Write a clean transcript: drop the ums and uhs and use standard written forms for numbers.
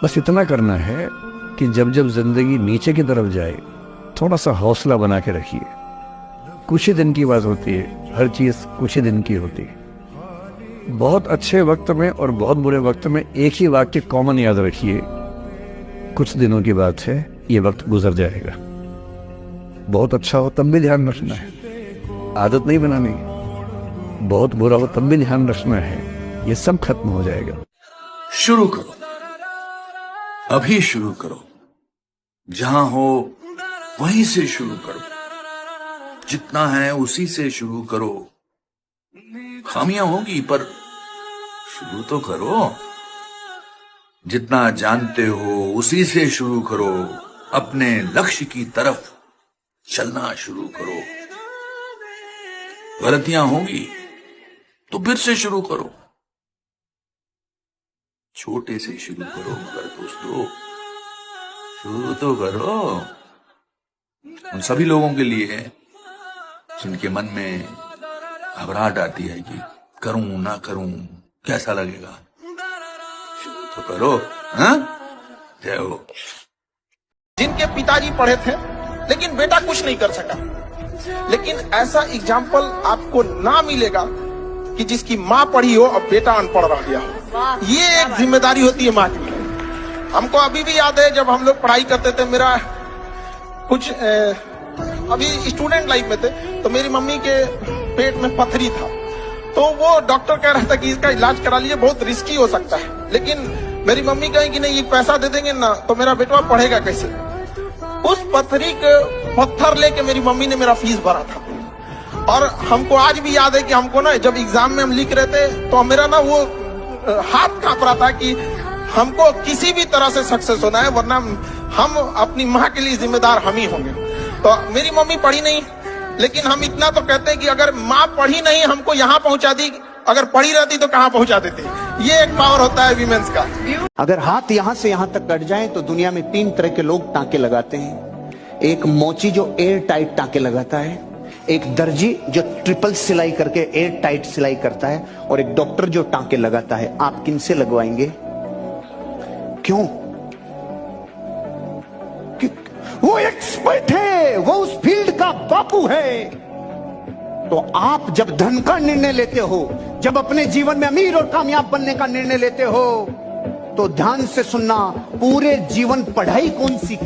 बस इतना करना है कि जब जब जिंदगी नीचे की तरफ जाए थोड़ा सा हौसला बना के रखिए। कुछ ही दिन की बात होती है, हर चीज कुछ ही दिन की होती है। बहुत अच्छे वक्त में और बहुत बुरे वक्त में एक ही वाक्य कॉमन याद रखिए, कुछ दिनों की बात है, ये वक्त गुजर जाएगा। बहुत अच्छा हो तब भी ध्यान रखना है, आदत नहीं बनानी। बहुत बुरा हो तब भी ध्यान रखना है, ये सब खत्म हो जाएगा। शुरू करो, अभी शुरू करो। जहां हो वहीं से शुरू करो। जितना है उसी से शुरू करो। खामियां होगी पर शुरू तो करो। जितना जानते हो उसी से शुरू करो। अपने लक्ष्य की तरफ चलना शुरू करो। गलतियां होंगी तो फिर से शुरू करो। छोटे से शुरू करो मगर दोस्तों शुरू तो करो। उन सभी लोगों के लिए जिनके मन में घबराहट आती है कि करूं ना करूं, कैसा लगेगा, शुरू तो करो। हाँ, जय हो। जिनके पिताजी पढ़े थे लेकिन बेटा कुछ नहीं कर सका, लेकिन ऐसा एग्जाम्पल आपको ना मिलेगा कि जिसकी माँ पढ़ी हो और बेटा अनपढ़ रह गया हो। ये एक जिम्मेदारी होती है माँ की। हमको अभी भी याद है जब हम लोग पढ़ाई करते थे, मेरा कुछ अभी स्टूडेंट लाइफ में थे तो मेरी मम्मी के पेट में पथरी था, तो वो डॉक्टर कह रहा था कि इसका इलाज करा लीजिए, बहुत रिस्की हो सकता है। लेकिन मेरी मम्मी कही कि नहीं, ये पैसा दे देंगे ना तो मेरा बेटा पढ़ेगा कैसे। उस पथरी के पत्थर लेके मेरी मम्मी ने मेरा फीस भरा था। और हमको आज भी याद है कि हमको ना जब एग्जाम में हम लिख रहे थे तो मेरा ना वो हाथ कांप रहा था कि हमको किसी भी तरह से सक्सेस होना है, वरना हम अपनी माँ के लिए जिम्मेदार हम ही होंगे। तो मेरी मम्मी पढ़ी नहीं, लेकिन हम इतना तो कहते हैं कि अगर माँ पढ़ी नहीं हमको यहाँ पहुंचा दी, अगर पढ़ी रहती तो कहाँ पहुंचा देती। ये एक पावर होता है वीमेंस का। अगर हाथ यहाँ से यहाँ तक कट जाए तो दुनिया में 3 तरह के लोग टांके लगाते हैं। एक मोची जो एयर टाइट टांके लगाता है, एक दर्जी जो ट्रिपल सिलाई करके एयर टाइट सिलाई करता है, और एक डॉक्टर जो टांके लगाता है। आप किन से लगवाएंगे? क्यों? वो एक्सपर्ट है, वो उस फील्ड का बापू है। तो आप जब धन का निर्णय लेते हो, जब अपने जीवन में अमीर और कामयाब बनने का निर्णय लेते हो, तो ध्यान से सुनना, पूरे जीवन पढ़ाई कौन सी